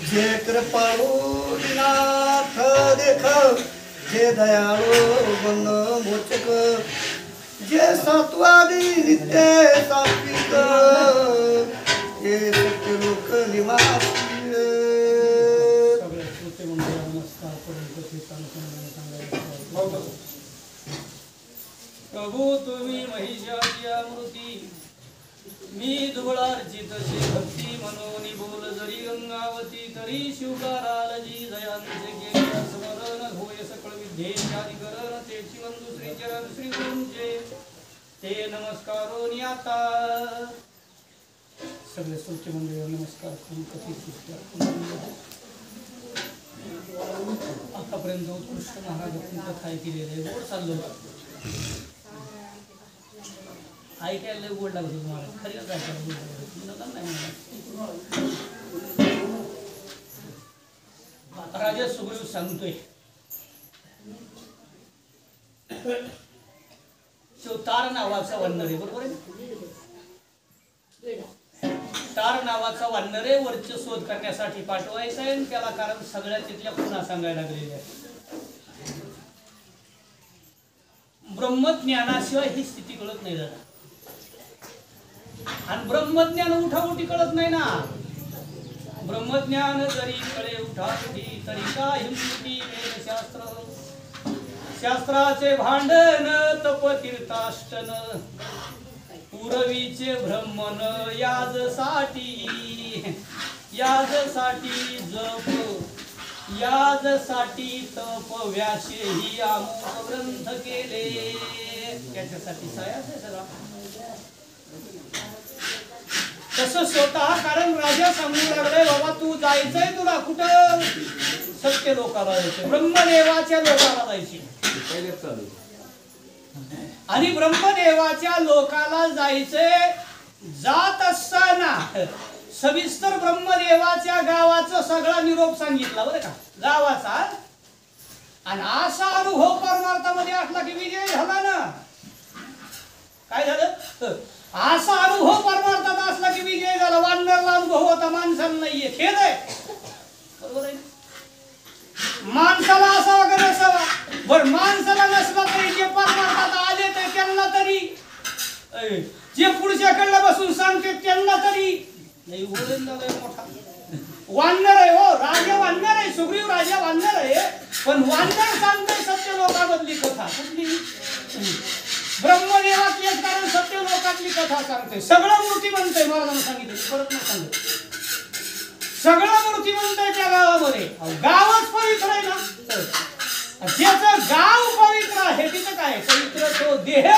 जे कृपाळू नाथ देख, जे दयाळू बन मोचक, जे सत्वादी नित्य सात्विक, हे सत्य लोक निवास. प्रभू तुम्ही महिषाची अमृती, मी दुबळार्जित श्री भक्ती मनोनी बोल जरी गंगावती, तरी शिवकारालजी दयांचे गेले स्मरण, होय सकळ विद्येचे अधिकरण, तेची वंदू श्री चरण श्री गुरूंचे ते नमस्कारोनी. आता सगळे श्रोते मंडळी नमस्कार करून कथित आतापर्यंत उत्कृष्ट महाराजांची कथा ऐकलेली आहे. गोड चाललो ऐकायला लय गोड लागत होतं महाराज, खरंच ऐकायला गोड लागत होतं नाही मला. राजा सुग्रीव सांगतोय तार नावाचा वानर आहे, बरोबर आहे. तार नावाचा वानर आहे, वरचे शोध करण्यासाठी पाठवायचं आहे. त्याला कारण सगळ्या तिथल्या पुन्हा सांगायला लागलेल्या आहे. ब्रह्मज्ञानाशिवाय ही स्थिती कळत नाही दादा, आणि ब्रह्मज्ञान उठाउठी कळत नाही ना. ब्रह्मज्ञान जरी कळे उठाउठी, तरी काय हिंमती वेदशास्त्र, शास्त्राचे भांडण तपतीर्थाष्टन, पुरवीचे ब्रह्मन याजसाठी, याजसाठी जप, याजसाठी तप, व्यासेही अमोघ ग्रंथ केले. त्याच्यासाठी सायास आहे सगळा. तसं स्वतः कारण राजा सांगू लागले, बाबा तू जायचंय, तुला कुठं सत्य लोकाला जायचंय, ब्रह्मदेवाच्या लोकाला जायचे. आणि ब्रह्मदेवाच्या लोकाला जायचंय. जात असताना सविस्तर ब्रह्मदेवाच्या गावाचा सगळा निरोप सांगितला बरं का, गावाचा. आणि असा अनुभव परमार्थामध्ये असला की विजय झाला ना. काय झालं? असा अनुभव परमार्थात असला की विजय झाला. वानरला अनुभव होता, माणसाला नाहीये. खेळ आहे, बरोबर आहे. माणसाला असावा का नसावा? बरं माणसाला नसला तरी जे परमार्थात आले ते त्यांना तरी, जे पुढच्या कडला बसून सांगते त्यांना तरी नाही. मोठा वानर आहे हो, राजा वानर आहे, सुग्रीव राजा वानर आहे. पण वानर सांगते सत्य लोकामधली कथा. कुठली? ब्रह्मदेवातली, कारण सत्य लोकातली कथा सांगते. सगळं मूर्ती म्हणतंय, महाराजांना सांगितलं, परत नाही सांगत. सगळं मूर्ती म्हणतंय त्या गावामध्ये. गावच पवित्र आहे ना. ज्याचं गाव पवित्र आहे तिथं काय पवित्र, तो देह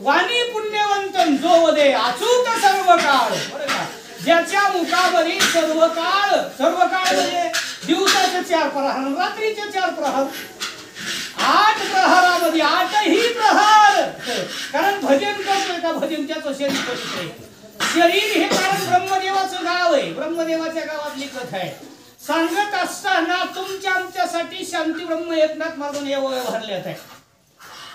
वाणी पुण्यवंतन जो वदे अचूक सर्व काळ. बरं का, ज्याच्या मुखावरी सर्व काळ, सर्व काळ म्हणजे दिवसाचे 4 प्रहर, रात्रीचे 4 प्रहर, 8 प्रहरामध्ये 8ही प्रहर. कारण भजन करतोय का, भजन त्याचं शरीर पवित्र आहे. शरीर हे कारण ब्रह्मदेवाचं गाव आहे. ब्रह्मदेवाच्या गावातली कथा आहे. सांगत असताना तुमच्या आमच्यासाठी शांती ब्रह्म एकनाथ मार्गाने भरल्यात आहे.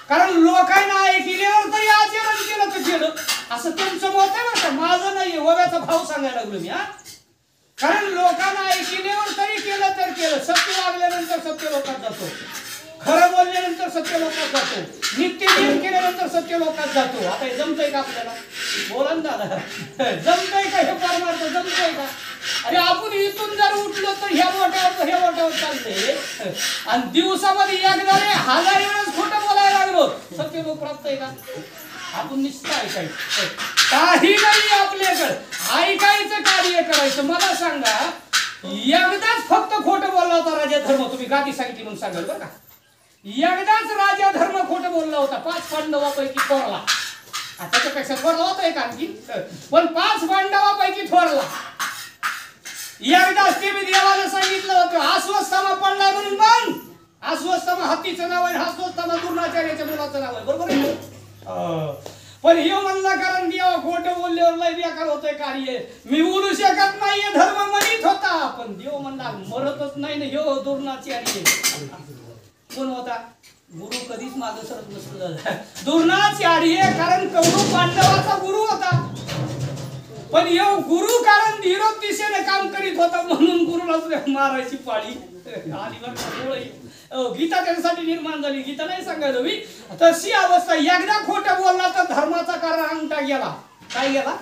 कारण लोकांना ऐकल्यावर तरी आचरण केलं तर केलं असं त्यांचं मत आहे बरं का, माझं नाही. ओव्याचा भाव सांगायला लागलो मी. कारण लोकांना ऐकल्यावर तरी केलं तर केलं. सत्य वागल्यानंतर सत्य लोकात जातो, खरं बोलल्यानंतर सत्य लोकात जातो, नित्यजीवन केल्यानंतर सत्य लोकात जातो. आता हे जमतंय का आपल्याला? बोला ना दादा, जमतंय का? हे परमार्थ जमतंय का? अरे आपण इथून जर उठलो तर ह्या मोठ्यावर ह्या मोठ्यावर चालते, आणि दिवसामध्ये एकदा 1000 वेळेस खोटं बोलायला लागलो, सत्य लोक प्राप्त आहे का? आपण निश्चित ऐकायचं, काही नाही आपल्याकडं, ऐकायचं, कार्य करायचं. मला सांगा, एकदाच फक्त खोटं बोलला होता राजा धर्म, तुम्ही गादी सांगितली म्हणून सांगाल बरं का. एकदाच राजा धर्म खोटं बोलला होता, 5 पांडवापैकी थोरला. त्याच्यापेक्षा थोरला होता एक आणखी, पण 5 पांडवापैकी थोरला. एकदाच ते मी देवाला सांगितलं होतं, अस्वस्थामा पडलाय म्हणून पण. अस्वस्थामा हत्तीचं नाव आहे, अस्वस्थामा द्रोणाचार्याच्या मुलाचं नाव आहे, बरोबर आहे. पण हे म्हणला कारण देवा खोटं बोलल्यावर लय बेकार होतंय कार्य, मी बोलू शकत नाहीये धर्म म्हणत होता. पण देव म्हणला मरतच नाही ना ह्यो द्रोणाचार्य. कोण होता? गुरु कधीच मागे सरत नसतो. दुर्नाच आडी आहे, कारण कौरव पांडवाचा गुरु होता. पण यो गुरु कारण विरोध दिशेने काम करीत होता म्हणून गुरुला मारायची पाळी आली. गीता त्याच्यासाठी निर्माण झाली. गीता नाही सांगायला हवी तशी अवस्था. एकदा खोटं बोलला तर धर्माचा कारण अंगठा गेला. काय गेला?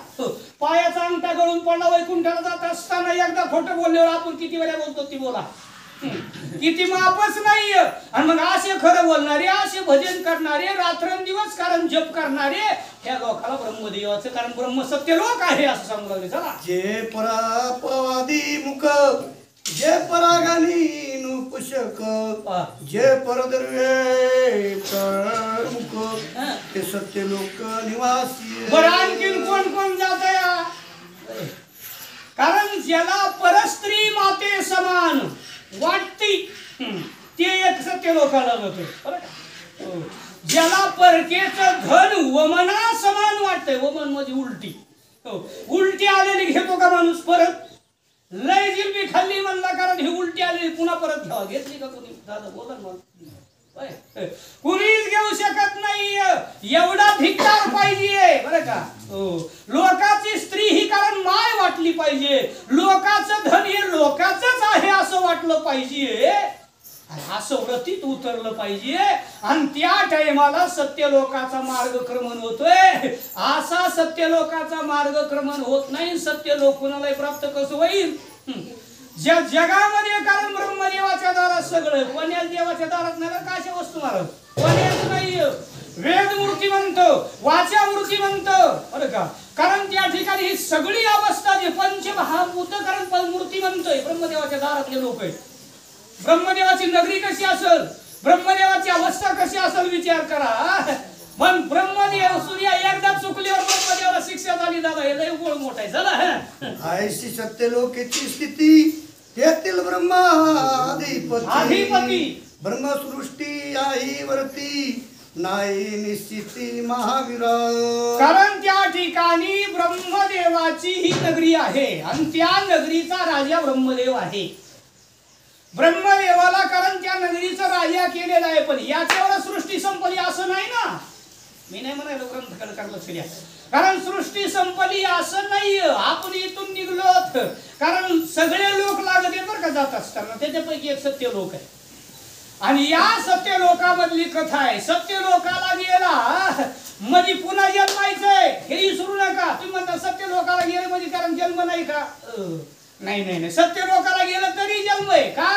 पायाचा अंगठा गळून पडला. वैकुंठाला जात असताना एकदा खोटं बोलल्यावर आपण किती वेळा बोलतो ती बोला किती मापच नाही. आणि मग असे खरं बोलणारे, असे भजन करणारे, रात्रंदिवस कारण जप करणारे ह्या लोकाला ब्रह्मदेवाचं, कारण ब्रह्म सत्य लोक आहे असं सांगू लागले. चला, जे परापवादी मुख, जे परागानी नुपुषक, जे परदर्वे मुख, ते सत्य लोक निवासी. बरं आणखीन कोण कोण जात या? कारण ज्याला परस्त्री माते समान वाटती ते एक सत्य लोकाला जातोय. बरं का? ज्याला परकेचं धन वमना समान वाटतंय. वमन म्हणजे उलटी. उलटी आलेली घेतो का माणूस परत? लय जिलबी खाल्ली म्हणला कारण ही उलटी आलेली पुन्हा परत घ्यावा. घेतली का कोणी? दादा बोला ना. कुणीच घेऊ शकत नाही. एवढा धिक्कार पाहिजे. बरं का? लोकाची स्त्री ही कारण माय वाटली पाहिजे. लोकाचं धन हे लोकाचंच आहे असं वाटलं पाहिजे. असं व्रतीत उतरलं पाहिजे. आणि त्या टायमाला सत्य लोकाचा मार्गक्रमण होतोय. असा सत्य लोकाचा मार्गक्रमण होत नाही. सत्य लोक कुणालाही प्राप्त कसं होईल? ज्या जगामध्ये कारण ब्रह्मदेवाच्या दारात सगळं, कोण्याच देवाच्या दारात नाही. काशा वस्तू महाराज कोण्याच नाही. वेद मूर्तिमंत, वाचा मूर्तिमंत. बरं का? कारण त्या ठिकाणी ही सगळी अवस्था जे पंचमहाभूत कारण मूर्तिमंत आहे. ब्रह्मदेवाच्या दारातले लोक आहेत. ब्रह्मदेवाची नगरी कशी असेल, ब्रह्मदेवाची अवस्था कशी असेल विचार करा. पण ब्रह्मदेव सूर्य एकदा चुकल्यावर ब्रह्मदेवाला शिक्षा झाली. दादा हे लय गोळ मोठा आहे. चला, ऐशी सत्य लोकेची स्थिती, तेथील ब्रह्माधिपती, ब्रह्मसृष्टी आई वरती नाही निश्चिती महावीरा. कारण त्या ठिकाणी ब्रह्मदेवाची ही नगरी आहे आणि त्या नगरीचा राजा ब्रह्मदेव आहे. ब्रह्मदेवाला कारण त्या नगरीचा राजा केलेला आहे. पण याच्यावर सृष्टी संपली असं नाही ना. मी नाही म्हणायला ग्रंथकार लक्ष द्या. कारण सृष्टी संपली असं नाही. आपण इथून निघलो कारण सगळे लोक लागत येत बरं का जात असताना. त्याच्यापैकी एक सत्य लोक आहे आणि या सत्य लोकामधली कथा आहे. सत्य लोकाला गेला म्हणजे पुन्हा जन्मायचंय हे विसरू नका. तुम्ही म्हणता सत्य लोकाला गेलं म्हणजे कारण जन्म नाही का? नाही नाही नाही. सत्य लोकाला गेलं तरी जन्म आहे का?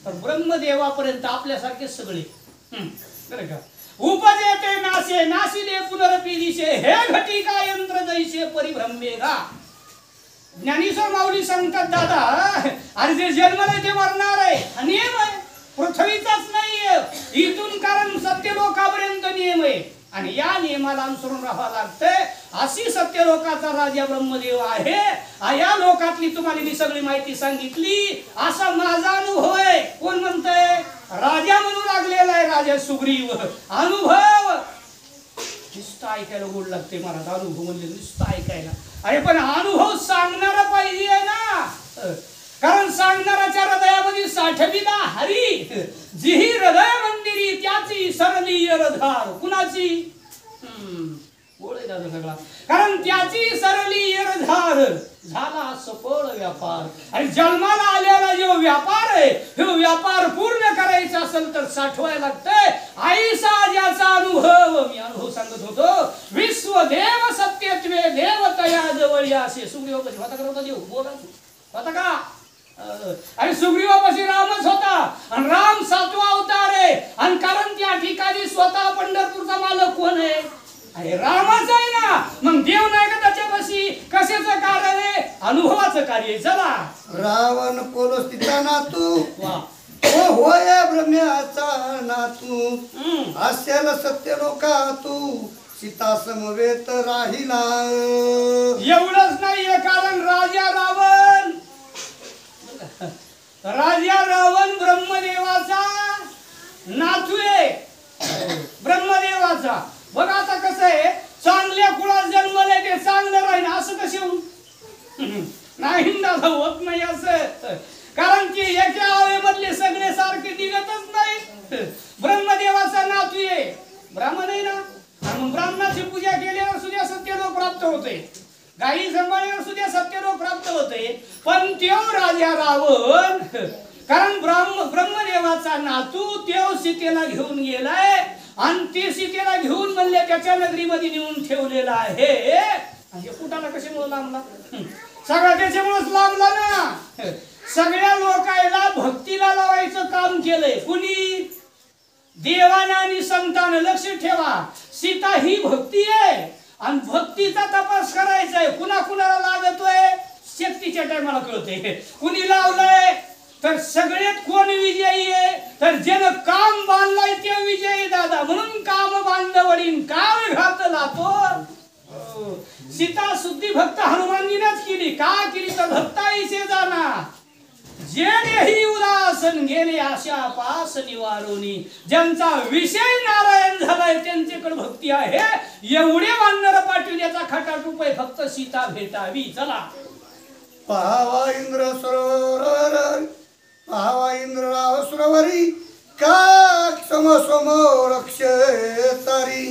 तर ब्रह्मदेवापर्यंत आपल्यासारखे सगळे. बरं का? उपजेते नासे नासिले पुनरपी दिशे, हे घटिका यंत्र जैसे परिभ्रमेगा. ज्ञानेश्वर माऊली सांगतात दादा अरे जे जन्मले ते मरणार आहे. नियम आहे पृथ्वीचाच नाहीये. इथून कारण सत्य लोकापर्यंत नियम आहे आणि या नियमाला अनुसरून राहावं लागतंय. अशी सत्य लोकाचा राजा ब्रह्मदेव आहे. या लोकातली तुम्हाला मी सगळी माहिती सांगितली. असा माझा अनुभव आहे. कोण म्हणतंय? राजा म्हणू लागलेला आहे राजा सुग्रीव. अनुभव नुसतं ऐकायला गोड लागते मला. अनुभव म्हणजे नुसतं ऐकायला. अरे पण अनुभव सांगणारा पाहिजे ना. कारण सांगणाराच्या हृदयामध्ये साठविला हरी, जिही हृदय मंदिरी त्याची सरली यरधार. कुणाची? दादा सगळा. कारण त्याची सरली यरधार झाला सफळ व्यापार. आणि जन्माला आलेला जो व्यापार आहे तो व्यापार पूर्ण करायचा असेल तर साठवायला लागतंय. आईसा ज्याचा अनुभव मी अनुभव सांगत होतो. विश्वदेव सत्यत्वे देवतया जवळ असे सुग्रीवापाशी होता का नव्हता देव? बोला होता का? आणि सुग्रीवापाशी रामच होता आणि राम 7वा अवतार आहे. आणि कारण त्या ठिकाणी स्वतः पंढरपूरचा मालक कोण आहे? अरे रामच आहे ना. मग देव नाही का त्याच्यापाशी? कशाचं कारण आहे? अनुभवाचं कार्य. चला, रावण पोलस्थिता नातू, ओ होय ब्रह्म्याचा नातू, अस्याला सत्य लोका तू सीता समवेत राहिला. एवढंच नाहीये कारण राजा रावण ब्रह्मदेवाचा नातू आहे. ब्रह्मदेवाचा. बघा आता कसं आहे, चांगल्या कुळात जन्मले ते चांगलं राहील असं कसं होऊन नाही दादा होत नाही असं. कारण की एका आवेमधले सगळे सारखे निघतच नाही. ब्रह्मदेवाचा ब्राह्मण आहे ना, आणि मग ब्राह्मणाची पूजा केल्यावर सुद्धा सत्यलोक प्राप्त होते, गायी सांभाळल्यावर सुद्धा सत्यलोक प्राप्त होते. पण त्यो राजा रावण, कारण ब्रह्मदेवाचा नातू त्यो सीतेला घेऊन गेलाय, आणि ते सीतेला घेऊन म्हणले त्याच्या नगरीमध्ये नेऊन ठेवलेला आहे. हे कुठाला कशामुळे लांबला? सगळं त्याच्यामुळेच लांबला ना. सगळ्या लोकांना भक्तीला लावायचं काम केलंय कुणी? देवानं आणि संतानं. लक्ष ठेवा, सीता ही भक्ती आहे, आणि भक्तीचा तपास करायचा आहे. कुणाला लागतोय शक्तीच्या टायमाला कळते. कुणी लावलंय तर सगळ्यात कोण विजयी आहे? तर ज्यानं काम बांधलाय ते विजयी दादा. म्हणून काम बांधवडीन काळ घातला तो. सीता शुद्धी भक्त हनुमानजीनेच केली. का केली? तर भक्ताईसे जाना जेणेही उदासन गेले आशा पास निवारोनी. ज्यांचा विषय नारायण झालाय त्यांच्याकडे भक्ती आहे. एवढे वानर पाठविण्याचा खटाट उपाय फक्त सीता भेटावी. चला पाहावा इंद्र सरोवर, पाहावा इंद्रराव सरोवरी, का समसमो रक्ष तारी.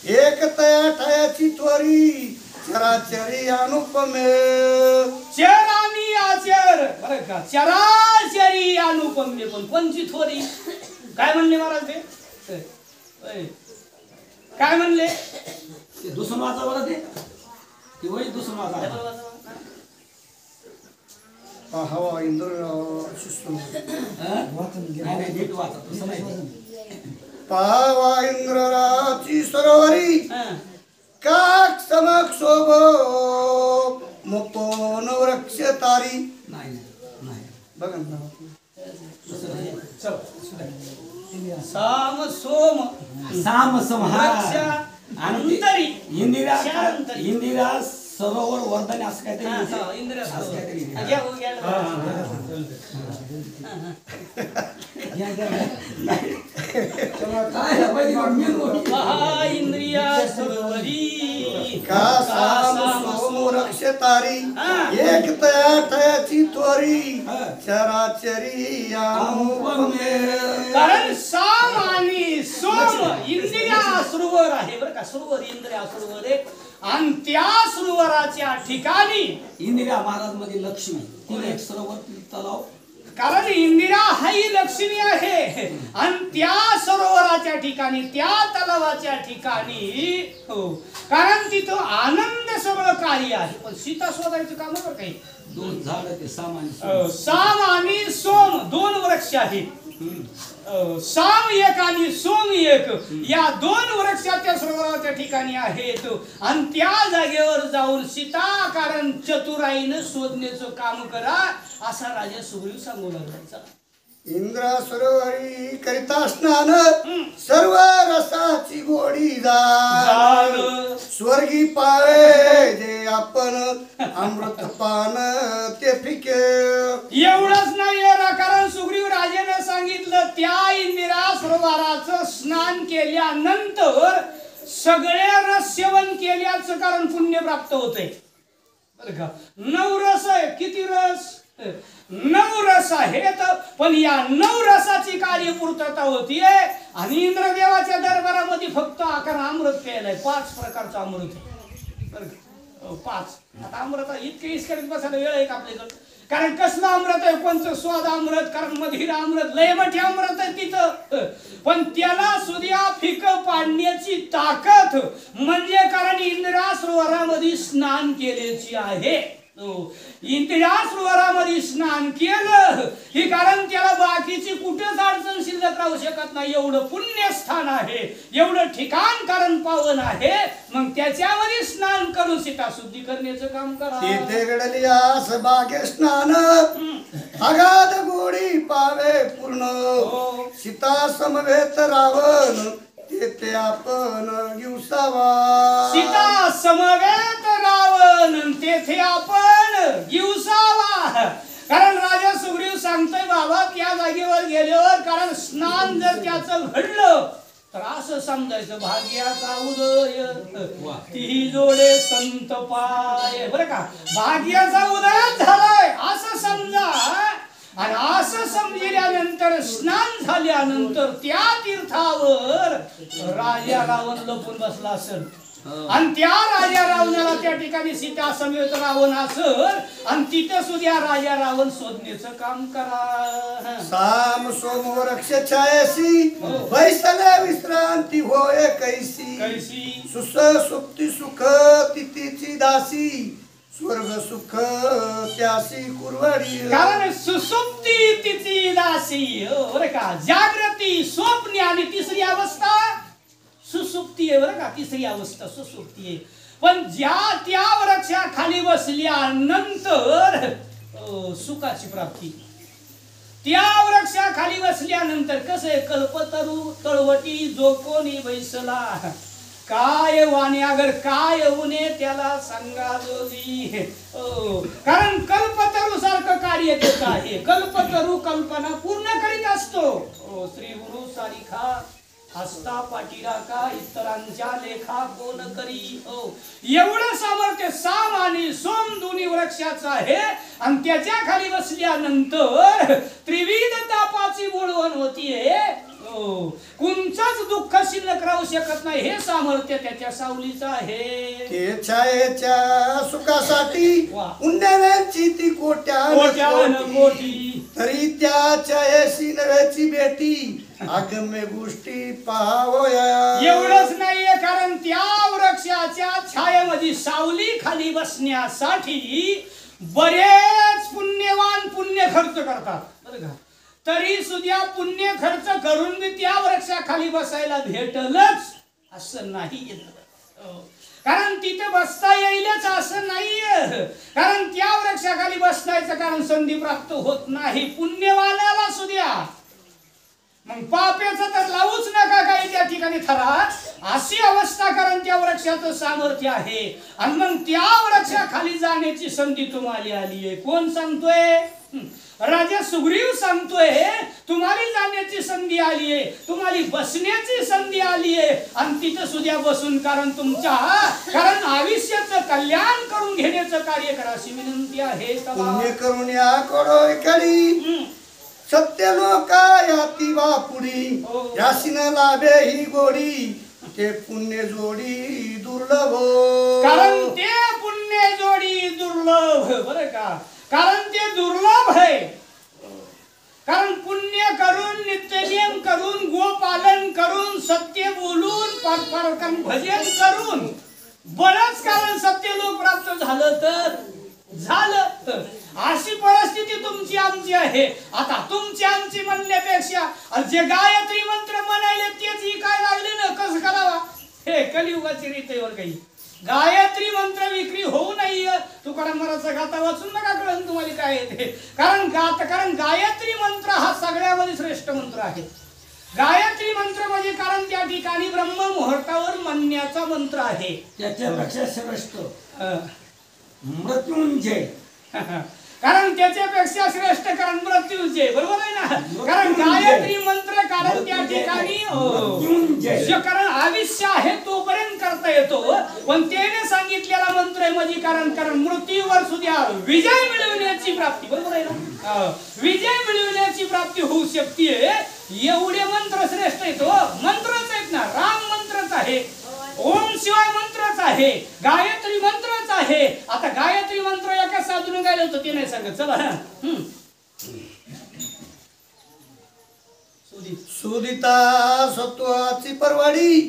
एक तया ठयाची त्वरी, चराचरी अनुपमे. चरानी आचर, बरं का, चराचरी अनुपमे. पण कोणची थोरी? काय म्हणले महाराज ते? काय म्हणले? दुसरं वाचा बरं ते वही दुसरं वाचा. पाहावा इंद्रराव नीट वाचा तसं नाही. पाहावा इंद्रराची सरोवरी, काक समक शोभो मुकोन वृक्ष तारी. नाही बघा ना. साम सोम साम वृक्ष अंतरी इंदिरा सरोवर वर्धन असं काहीतरी. इंद्र इंद्रिया सरोवरी, का साम सोम वृक्ष तारी. एक तया ठयाची त्वरी, चराचरी अनुपमे. कारण साम आणि सोम इंद्रिया सरोवर आहे बरं का. सरोवर इंद्रिया सरोवर आहे, आणि त्या सरोवराच्या ठिकाणी इंदिरा महाराज मध्ये लक्ष्मी, तिला एक सरोवर तलाव. कारण इंदिरा ही लक्ष्मी आहे, आणि त्या सरोवराच्या ठिकाणी, त्या तलावाच्या ठिकाणी, हो, कारण तिथं आनंद सगळं कार्य आहे. पण सीता शोधायचं काम बरं काही. दोन झाड ते साम आणि सोम दोन वृक्ष आहेत. साम एक आणि सोम एक, या दोन वृक्ष त्या सरोवराच्या ठिकाणी आहेत. आणि त्या जागेवर जाऊन सीता कारण चतुराईनं शोधण्याचं काम करा, असा राजा सुग्रीव सांगू लागला. इंद्रा सरोवरी करिता स्नान, सर्व रसाची गोडी जाण. स्वर्गी पावे जे आपण, अमृत पान ते फिके. एवढंच नाही कारण सुग्रीव राजाने सांगितलं त्या इंदिरा सरोवराचं स्नान केल्यानंतर सगळे रस सेवन केल्याचं कारण पुण्य प्राप्त होते बरं का. 9 रस आहे. किती रस? 9 रस आहेत. पण या 9 रसाची कार्य पूर्तता होतीये. आणि इंद्रदेवाच्या दरबारामध्ये फक्त 11 अमृत प्यायलाय. 5 प्रकारचं अमृत आहे बरं का. 5. आता अमृत इतके इसकरीत बसायला वेळ आहे का आपल्याकडं? कारण कसलं अमृत आहे? कोणतं स्वाद अमृत, कारण मधीर अमृत, लय मोठे अमृत आहे तिथं. पण त्याला सुद्धा फिक पाडण्याची ताकद म्हणजे कारण इंदिरा सरोवरामध्ये स्नान केल्याची आहे. इंदिरा सरोवरामध्ये स्नान केलं ही कारण त्याला बाकीची कुठेच अडचण शिल्लक राहू शकत नाही. एवढं पुण्यस्थान आहे, एवढं ठिकाण कारण पावन आहे. मग त्याच्यामध्ये स्नान करून सीता शुद्धी करण्याचं काम करा. तिथे घडली आस बागे स्नान, अगाध गोडी पावे पूर्ण. सीता समवेत रावण, तेथे आपण दिवसावा. सीता समवेत रावण, तेथे आपण दिवसावा. कारण राजा सुग्रीव सांगतोय बाबा त्या जागेवर गेल्यावर कारण स्नान जर त्याचं घडलं तर असं समजायचं भाग्याचा उदय ती जोडे संत पाय. बरं का, भाग्याचा उदय झालाय असं समजा. आणि असं समजल्यानंतर स्नान झाल्यानंतर त्या तीर्थावर राजा रावण लपून बसला असेल हो. आणि त्या राजा रावणाला त्या ठिकाणी सीता समेत रावण असेल आणि तिथं सुद्धा राजा रावण शोधण्याचं काम करा. साम सोम वृक्ष छायसी बैसले विश्रांती होय कैसी कैसी सुस सुप्ती सुख तिथीची दासी स्वर्ग सुख त्यासी कुरवडी. कारण सुसुप्ती तिची दासी बरं का. जागृती स्वप्न आणि तिसरी अवस्था सुसुप्ती आहे बरं का. तिसरी अवस्था सुसुप्ती आहे. पण त्या वृक्षाखाली बसल्यानंतर सुखाची प्राप्ती. त्या वृक्षाखाली बसल्यानंतर कसं आहे कल्पतरू तळवटी जो कोणी बैसला काय वाणी अगर काय उने त्याला सांगा जोगी. कारण कल्पतरू सारखं कार्य त्याचं आहे. कल्पतरू कल्पना पूर्ण करीत असतो. श्री गुरु सारिखा हस्ता पाठीराखा इतरांच्या लेखा कोण करी. एवढं सामर्थ्य साम आणि सोम दोन्ही वृक्षाचं आहे. आणि त्याच्या खाली बसल्यानंतर त्रिविध तापाची बोलवण होतीये. कोणचंच दुःख शिल्लक राहू शकत नाही. हे सामर्थ्य त्याच्या सावलीचं आहे. ते छायेच्या सुखासाठी पुण्यव्यांची ती कोट्यान कोटी तरी त्या छायेशी नव्याची बेटी अगम्य गोष्टी पाहावया. एवढंच नाहीये कारण त्या वृक्षाच्या छायेमध्ये सावली खाली बसण्यासाठी बरेच पुण्यवान पुण्य खर्च करतात बरं का. तरी सुद्धा पुण्य खर्च करून मी त्या वृक्षाखाली बसायला भेटलच असं नाही. कारण तिथे बसता येईलच असं नाहीये. कारण त्या वृक्षाखाली बसण्याचं कारण संधी प्राप्त होत नाही पुण्यवानाला सुद्धा. मग पाप्याचं तर लावूच नका काही त्या ठिकाणी थरा. अशी अवस्था कारण त्या वृक्षाचं सामर्थ्य आहे. आणि मग त्या वृक्षाखाली जाण्याची संधी तुम्हाला आली आहे. कोण सांगतोय? राजा सुग्रीव सांगतोय तुम्हाला जाण्याची संधी आली आहे. तुम्हाला बसण्याची संधी आली आहे. आणि तिथं सुद्धा बसून कारण कारण आयुष्याचं कल्याण करून घेण्याचं कार्य करा अशी विनंती आहे. पुण्य करून या कडो कडी सत्य लोका याती बापुडी यासीन लाभे ही गोडी ते पुण्य जोडी दुर्लभ. कारण ते पुण्य जोडी दुर्लभ बरं का. कारण ते दुर्लभ आहे. कारण पुण्य करून नित्यनेम करून गोपालन करून सत्य बोलून भजन करून बरंच कारण सत्य लोक प्राप्त झालं तर झालं. अशी परिस्थिती तुमची आमची आहे. आता तुमची आमची म्हणण्यापेक्षा जे गायत्री मंत्र म्हणायले तेच काय लागले ना कसं करावा. हे कलियुगाची रीत आहे. काही गायत्री मंत्र विक्री होऊ नये. तुकाराम महाराजचा गाथा वाचून नका कळण तुम्हाला काय येते. कारण गायत्री मंत्र हा सगळ्यामध्ये श्रेष्ठ मंत्र आहे. गायत्री मंत्र म्हणजे कारण त्या ठिकाणी ब्रह्म मुहूर्तावर म्हणण्याचा मंत्र आहे. त्याच्यापेक्षा श्रेष्ठ मृत्युंजय. कारण त्याच्यापेक्षा श्रेष्ठ कारण मृत्युंजय बरोबर आहे ना. कारण गायत्री मंत्र कारण त्या ठिकाणी कारण आयुष्य आहे तोपर्यंत करता येतो. पण त्याने सांगितलेला मंत्र आहे म्हणजे कारण मृत्यूवर सुद्धा विजय मिळवण्याची प्राप्ती बरोबर आहे ना. विजय मिळवण्याची प्राप्ती होऊ शकते. एवढे मंत्र श्रेष्ठ आहेत. मंत्रच आहेत ना. राम मंत्रच आहे. ओम शिवाय मंत्रच आहे. गायत्री मंत्रच आहे. आता गायत्री मंत्र एका साधून गायलं होतं ते नाही सांगत. चला सुदिता सत्वाची परवाडी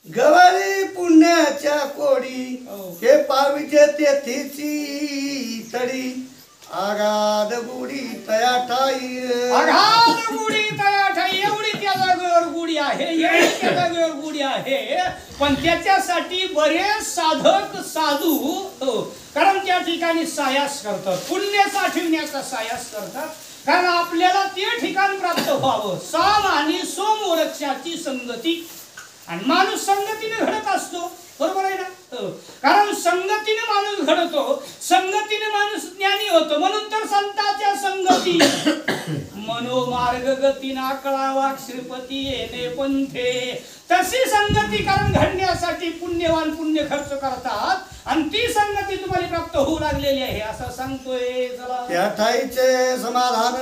गवाळी पुण्याच्या कोडी हे पाविजे तेथीची तडी आगाध गुढी तया ठाई. आगाध गुढी तया ठाई एवढी त्या जागेवर गुढी आहे. एवढी त्या जागेवर गुढी आहे. पण त्याच्यासाठी बरेच साधक साधू कारण त्या ठिकाणी सायास करतात. पुण्य साठवण्याचा सायास करतात. कारण आपल्याला ते ठिकाण प्राप्त व्हावं. साम आणि सोम वृक्षाची संगती. आणि माणूस संगतीने घडत असतो बरोबर आहे ना. कारण संगतीने माणूस घडतो. संगतीने माणूस ज्ञानी होतो. म्हणून तर संतांच्या संगती मनोमार्ग गतीना कळावा श्रीपती येणे पंथे. तशी संगती कारण घडण्यासाठी पुण्यवान पुण्य खर्च करतात. आणि ती संगती तुम्हाला प्राप्त होऊ लागलेली आहे असं सांगतोय. चला त्या ठाईचे समाधान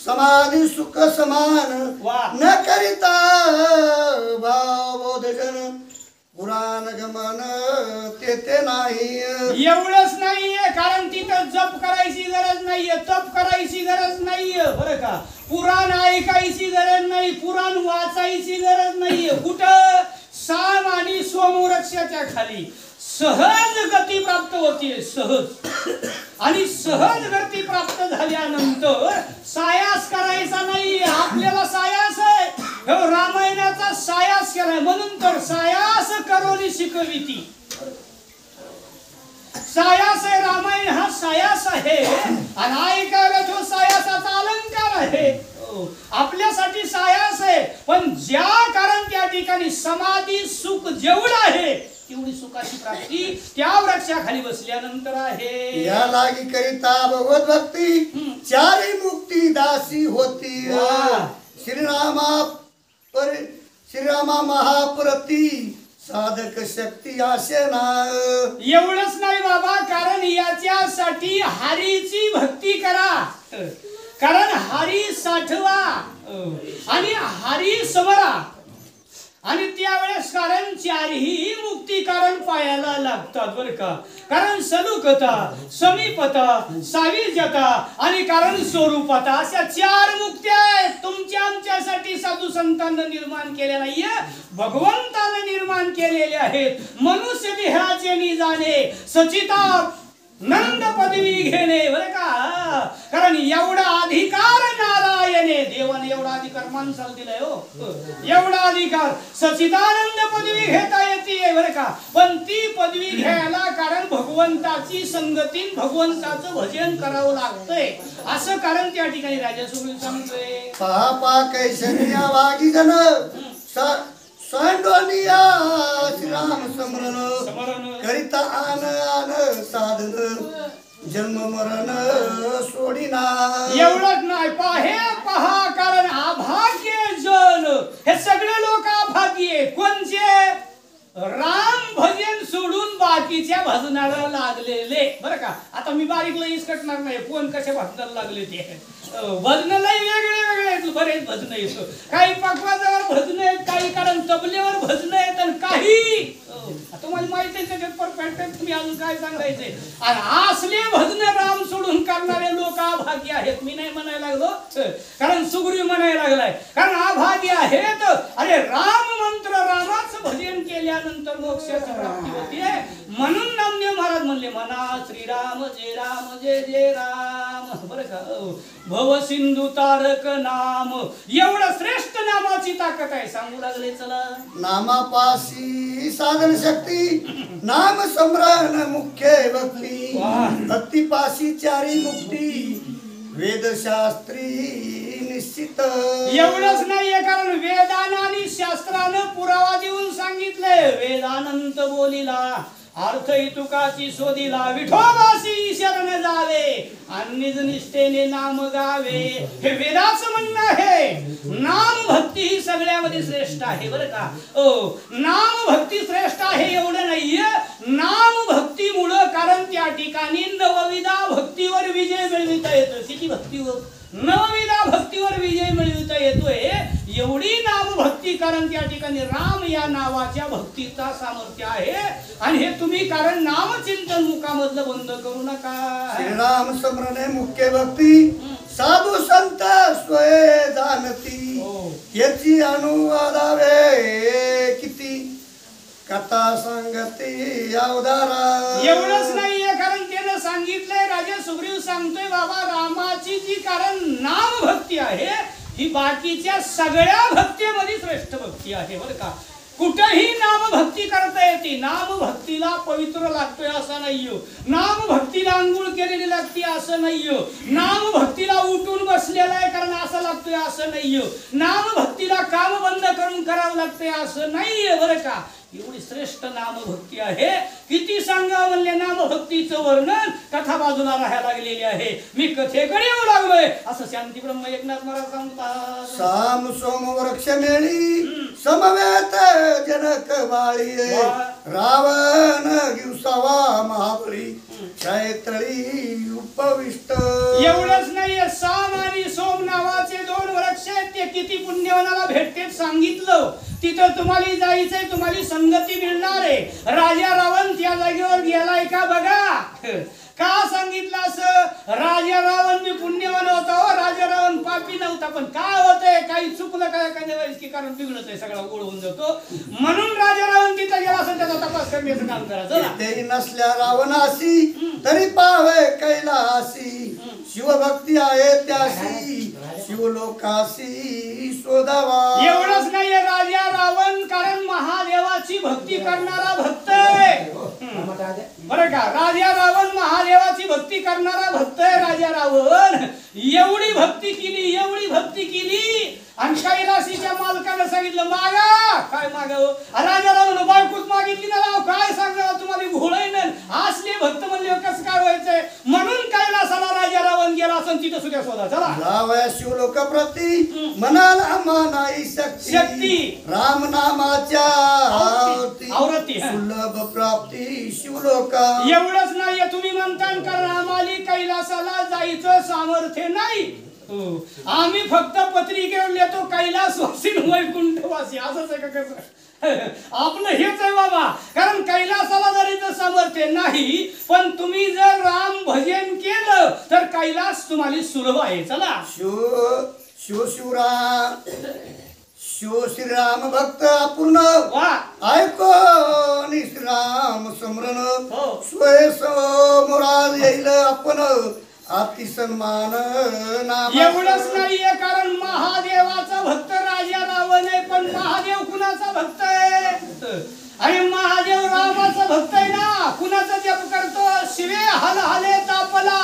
समाधी सुख समान वा न करिता येते नाही. एवढंच नाहीये, कारण तिथं जप करायची गरज नाहीये, तप करायची गरज नाहीये, बरं का. पुराण ऐकायची गरज नाही, पुराण वाचायची गरज नाहीये. कुठं? साम आणि सोमवृक्षाच्या खाली सहज गती प्राप्त होतीये, सहज. आणि सहज गती प्राप्त झाल्यानंतर सायास करायचा नाही. आपल्याला सायास आहे, हो रामायणाचा सायास केलाय, म्हणून तर सायास करोनी शिकविती. सायास आहे, रामायण हा सायास आहे, आणि ऐकायला तो सायासाचा अलंकार आहे. आपल्यासाठी सायास आहे, पण ज्या कारण त्या ठिकाणी समाधी सुख जेवढं आहे तेवढी सुखाची प्राप्ती त्या वृक्षाखाली बसल्यानंतर आहे. या लागी करिता भगवत भक्ती चारी मुक्ती दासी होती. श्रीरामा महाप्रती साधक शक्ती असे ना. एवढंच नाही बाबा, कारण याच्यासाठी हरीची भक्ती करा, कारण हरी साठवा आणि हरी समरा. आणि त्यावेळेस कारण चारही मुक्ती कारण पायाला लागतात, बरं का. कारण सलुकता, समीपता, साविज्यता आणि कारण स्वरूपता अशा 4 मुक्त्या आहेत. तुमच्या आमच्यासाठी साधू संतांना निर्माण केल्या नाहीये, भगवंताने निर्माण केलेल्या आहेत. मनुष्य देहाचे निजाणे सचिता नंद पदवी घेणे, बरं का. कारण एवढा अधिकार नारायणे, देवाने एवढा अधिकार माणसाला दिलाय. हो, एवढा अधिकार सचिदानंद पदवी घेता येते, बरं का. पण ती पदवी घ्यायला कारण भगवंताची संगती, भगवंताचं भजन करावं लागतंय, असं कारण त्या ठिकाणी राजा सुग्रीव सांगतोय. पापा कैसनिया वागी जन सांडोनिया श्रीराम समरण करिता आन आन साधन जन्म मरण सोडिना. एवढंच नाही, पहा कारण अभाग्य जन, हे सगळे लोक अभाग्य. कोणचे? राम भजन सोडून बाकीच्या भजनाला लागलेले, बरं का. आता मी बारीक लईच कटणार नाही कोण कशा भजनाला लागले ते. भजनालाही वेगळे वेगळे आहेत, बरेच भजन आहेत. काही पकवाजावर भजन आहेत, काही कारण तबलेवर भजन आहेत, आणि काही तुम्हाला माहिती आहे त्याच्यात परफेक्ट आहे. तुम्ही अजून काय सांगायचंय? आणि असले भजन राम सोडून करणारे लोक अभागी आहेत. मी नाही म्हणायला लागलो, कारण सुग्रीव म्हणायला लागलाय, कारण अभागी आहेत. अरे राम मंत्र, रामाचं भजन केल्यानंतर मोक्षाची प्राप्ती होतीये. म्हणून नामदेव महाराज म्हणले, म्हणा श्रीराम जय राम जय जय राम, बरं का. भव सिंधू तारक नाम, एवढं श्रेष्ठ नामाची ताकद आहे. सांगू लागले, चला. नामापाशी साधन शक्ती, नाम स्मरण मुख्य भक्ती. भक्तीपाशी चारी मुक्ती, वेदशास्त्री निश्चित. एवढंच नाहीये, कारण वेदानं आणि शास्त्रानं पुरावा देऊन सांगितलंय. वेदानंत बोलिला, अर्थ तुकाची शोधिला, विठोबासी शरण जावे आणि निज निष्ठेने नाम गावे. हे वेदाचं म्हणणं आहे. नाम भक्ती ही सगळ्यामध्ये श्रेष्ठ आहे, बरं का. नाम भक्ती श्रेष्ठ आहे एवढं नाहीये, नाम भक्तीमुळं कारण त्या ठिकाणी नवविधा भक्तीवर विजय मिळविता येतो. किती भक्तीवर? नवविधा भक्तीवर विजय मिळविता येतोय. एवढी नाम भक्ती कारण त्या ठिकाणी राम या नावाच्या भक्तीचा सामर्थ्य आहे. आणि हे तुम्ही कारण नामचिंतन मुखामधलं बंद करू नका. श्रीराम स्मरणे मुख्य भक्ती, साधू संत स्वय जाणती. याची अनुवादावे किती, कथा सांगते अवधारा. एवढंच नाहीये, कारण त्यानं सांगितलंय, राजा सुग्रीव सांगतोय, बाबा रामाची जी कारण नाम भक्ती आहे ही बाकीच्या सगळ्या भक्तीमध्ये श्रेष्ठ भक्ती आहे, बरं का. कुठेही नाम भक्ती करता येते. नाम भक्तीला पवित्र लागतोय असं नाहीये, नाम भक्तीला अंघोळ केलेली लागते असं नाहीये, नाम भक्तीला उठून बसलेला आहे कारण असं लागतोय असं नाहीये, नाम भक्तीला काम बंद करून करावं लागतंय असं नाहीये, बरं का. एवढी श्रेष्ठ नामभक्ती आहे. किती सांगा म्हणले नामभक्तीचं वर्णन, कथा बाजूला राहायला लागलेली आहे. मी कथेकडे येऊ लागलोय असं शांती ब्रह्म एकनाथ महाराज सांगतात. साम सोम वृक्ष मेळी समवेत जनक बाळी, रावण दिवसावा महाबळी चैत्रळी उपविष्ट. एवढंच नाहीये, साम आणि सोम नावाचे 2 वृक्ष आहेत. ते किती पुण्यवानाला भेटते सांगितलं. तिथं तुम्हाला जायचंय, तुम्हाला संगती मिळणार आहे. राजा रावण त्या जागेवर गेलाय का बघा. का सांगितलं असं? राजा रावण मी पुण्यवान होता, राजा रावण पापी नव्हता. पण काय होतंय, काही चुकलं काय एखाद्या वेळेस की कारण बिघडत आहे, सगळा गोळ होऊन जातो. म्हणून राजा रावण तिथं गेला असं त्याचा तपास करण्याचं काम करायचं. तेही नसल्या रावणासी तरी पावे कैलासी, शिवभक्ती आहे त्यासी शिवलोकासी शोधावा. एवढंच नाहीये राजा रावण, कारण महादेवाची भक्ती करणारा भक्त आहे. बरं का, राजा रावण महादेवाची भक्ती करणारा भक्त आहे. राजा रावण एवढी भक्ती केली, एवढी भक्ती केली, आणि कैलासीच्या मालकानं सांगितलं मागा. काय मागावं? राजा रावण बायकोच मागितली ना राव, काय सांगावं तुम्हाला घोळाय ना. असले भक्त म्हणले कसं काय व्हायचंय. म्हणून कैलासाला राजा रावण गेला असं तिथं सुद्धा शोधा. चला लावया शिवलोक प्रती मनाला मानाई शक्ती, राम नामाच्या आवृत्ती सुलभ प्राप्ती शिवलोका. एवढंच नाहीये, तुम्ही म्हणता कारण आम्हाला कैलासाला जायचं सामर्थ्य नाही. आम्ही फक्त पत्रिकेवर लिहितो कैलासवासी वैकुंठवासी, असंच आहे का कसं? आपलं हेच आहे बाबा. कारण कैलासाला जायचं सामर्थ्य नाही, पण तुम्ही जर राम भजन केलं तर कैलास तुम्हाला सुलभ आहे. चला शिवराम शिव श्रीराम भक्त अपूर्ण वा ऐको श्रीराम स्मरण, हो. स्वय समोराज येईल आपण अति सन्मान नाम. एवढंच नाहीये, कारण महादेवाचा भक्त राजा रावण आहे, पण महादेव कुणाचा भक्त आहे? आणि महादेव रामाचा भक्त आहे ना. कुणाचा जप करतो? शिवे हल हले तापला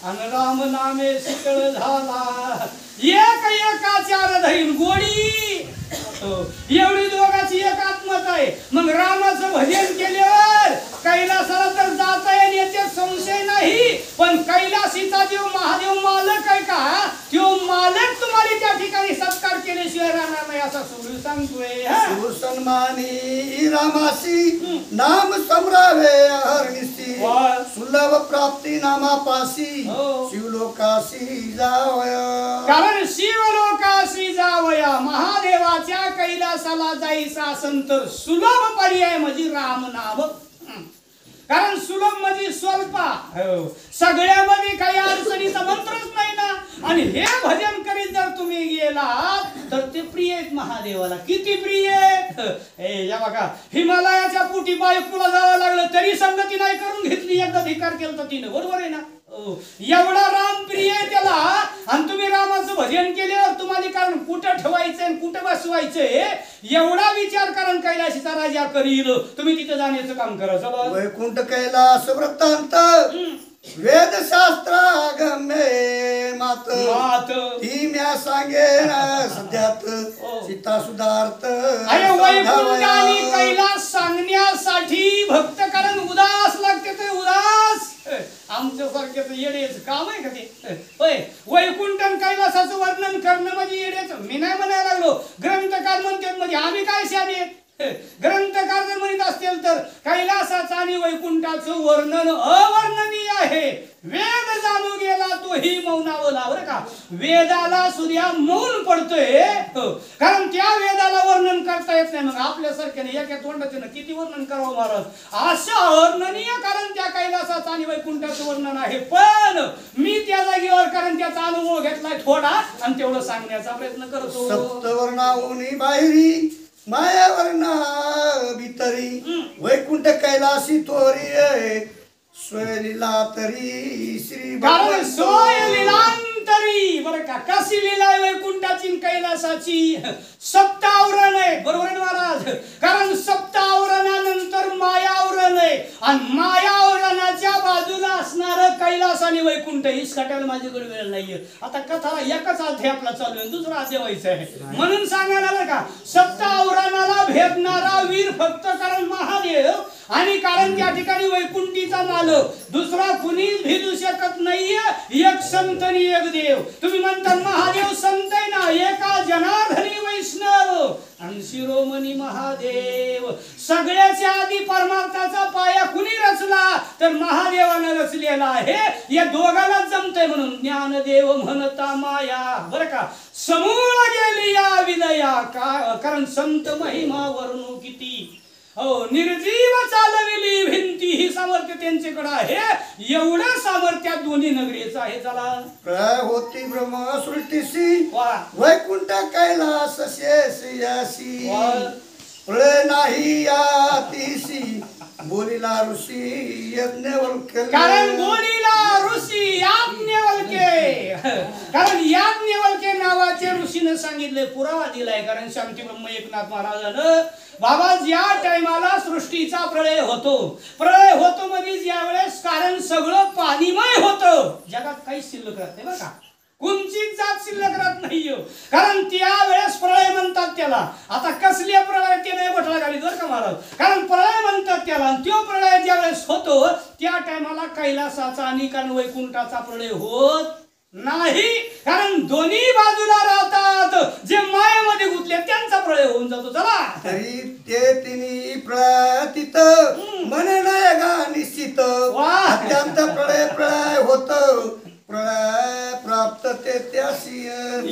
आणि राम नामे शीतळ झाला, एक एकाचार धैन गोडी. एवढी दोघांची एक आत्मत आहे. मग रामाचं भजन केल्यावर कैलासाला तर जाता येईल याच्यात संशय नाही, पण कैलासीचा जो महादेव मालक आहे का, तो मालक तुम्हाला त्या ठिकाणी सत्कार केल्याशिवाय राहणार नाही असा सूर्य सांगतोय. सन्मानी रामासी नाम समरावे हरनिसी, सुलभ प्राप्ती नामापासी शिवलोकासी जावया. कारण शिवलोकासी जावया, महादेवाच्या कैलासाला जायचं असन तर सुलभ पर्याय म्हणजे राम नाम. कारण सुलभ म्हणजे स्वल्पा, सगळ्यामध्ये काही अडचणीचा मंत्रच नाही ना. आणि हे भजन करीत जर तुम्ही गेलात तर ते प्रिय आहेत महादेवाला. किती प्रिय आहेत. या बघा, हिमालयाच्या पोटी बायकोला जावं लागलं तरी संगती नाही करून घेतली, एकदा धिकार केलं तर तिनं. बरोबर आहे ना. एवढा राम प्रिय आहे त्याला. आणि तुम्ही रामाचं भजन केल्यावर तुम्हाला कारण कुठं ठेवायचंय कुठं बसवायचंय एवढा विचार कारण कैलाशीचा राजा करील. तुम्ही तिथे जाण्याचं काम करा. चला वैकुंठ कैलास वृत्तांत वेदशास्त्रा गम्ये मात ती म्या सांगेन सध्यात सीता सुधार्थ. अरे वैकुंठ आणि कैलास सांगण्यासाठी भक्त कारण उदास लागते. ते उदास आमच्या सारख्याच येड्याचं काम आहे का ते? होय, वैकुंठ आणि कैलासाचं वर्णन करणं म्हणजे येड्याचं. मी नाही म्हणायला लागलो, ग्रंथकार म्हणतात म्हणजे आम्ही काय शाने. ग्रंथकार जर म्हणत असतील तर कैलासाचं आणि वैकुंठाचं वर्णन अवर्णनीय आहे. वेद जाणू गेला तोही मौनावला. बरं का, वेदाला सुद्धा मौन पडतोय, कारण त्या वेदाला वर्णन करता येत नाही. मग आपल्यासारख्याने एका तोंडाचं किती वर्णन करावं महाराज. असं अवर्णनीय कारण त्या कैलासाचं आणि वैकुंठाचं वर्णन आहे. पण मी त्या जागेवर कारण त्याचा अनुभव घेतलाय थोडा आणि तेवढं सांगण्याचा प्रयत्न करतो. सप्तवर्णाहून बाहेरी मायावरना भीतरी वैकुंठ कैलासी तोरी स्वयलीला तरी श्री कारण स्वयलीलांतरी. बरं का, कशी लीला आहे वैकुंठाची कैलासाची? सप्तावरण आहे. बरोबर आहे महाराज. कारण सप्तावरणानंतर मायावरण आहे आणि मायावरणाच्या बाजूला असणार कैलास आणि वैकुंठ. इसकाट्याला माझ्याकडे वेळ नाहीये. आता कथाला एकच अध्याय आपला चालू आहे, दुसरा अध्याय व्हायचा आहे. म्हणून सांगायला बरं का, सप्तावरणाला भेदणारा वीर फक्त कारण महादेव आणि कारण त्या ठिकाणी वैकुंठीचा मालक दुसरा कुणीच भिजू शकत नाहीये, एक संत आणि एक देव. तुम्ही म्हणता महादेव संत आहे ना, एका जनार्दनी वैष्णव आणि शिरोमणी महादेव. सगळ्याच्या आधी परमार्थाचा पाया कुणी रचला तर महादेवानं रचलेला आहे. या दोघांनाच जमतंय म्हणून ज्ञानदेव म्हणता माया. बरं का, समूळ गेली या विलया कारण संत महिमा वर्णू किती. हो, निर्जीव चालविली भिंती ही सामर्थ्य त्यांच्याकडे आहे. एवढं सामर्थ्य दोन्ही नगरीचं आहे. चला, प्रळय होती ब्रह्म सृष्टीसी, वा वैकुंठ कैलास शेष यासी. वा. प्रळय नाही यातीसी, बोलिला ऋषी यज्ञवल्क्य. कारण बोलीला ऋषी याज्ञवल्के, कारण याज्ञवल्के नावाचे ऋषीने सांगितले, पुरावा दिलाय. कारण शांती ब्रह्म एकनाथ महाराजानं बाबा ज्या टायमाला सृष्टीचा प्रळय होतो म्हणजे ज्यावेळेस कारण सगळं पाणीमय होतं, जगात काही शिल्लक राहत नाही बरं का, कोणचीच जात शिल्लक राहत नाही. कारण त्यावेळेस प्रळय म्हणतात त्याला. आता कसले प्रळय ते नाही बटला गाडी बरं का महाराज, कारण प्रळय म्हणतात त्याला. आणि तो प्रळय ज्यावेळेस होतो त्या टायमाला कैलासाचा आणि कारण वैकुंठाचा प्रळय होत नाही. कारण दोन्ही बाजूला राहतात, जे मायेमध्ये गुंतले त्यांचा प्रळय होऊन जातो. चला, तरी ते तिन्ही प्रळय तिथं म्हणे नाही गा निश्चित. अत्यंत प्रळय होत, प्रळय प्राप्त ते त्याशी.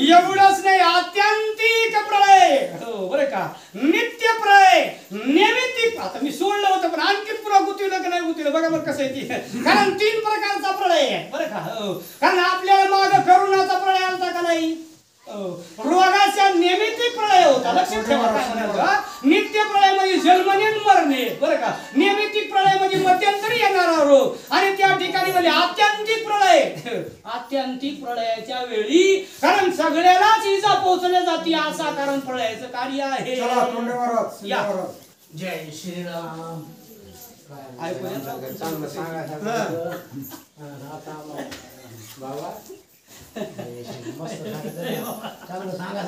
एवढंच नाही, आत्यंतिक प्रळय. हो बरं का, नित्य प्रळय, नैमित्तिक. आता मी सोडलं होतं पण आणखी पुरा गुंतवलं की नाही गुंतवलं बघा बरं कसं आहे. कारण 3 प्रकारचा प्रळय आहे बरं का. हो, कारण आपल्याला माग करुणाचा प्रळय आलता का नाही. रोगाच्या नैमित्तिक प्रळय होता, लक्षात ठेवा. नित्य प्रळय म्हणजे जन्मने मरणे बरं का. नैमित्तिक प्रळय म्हणजे मध्यंतरी येणारा रोग. आणि त्या ठिकाणी म्हणजे आत्यंतिक प्रळय. आत्यंतिक प्रळयाच्या वेळी कारण सगळ्यालाच इजा पोहोचल्या जाते असा कारण प्रळयाचं कार्य आहे. या. जय श्रीराम. चांगलं सांगा बाबा. मस्त चांगलं सांगा.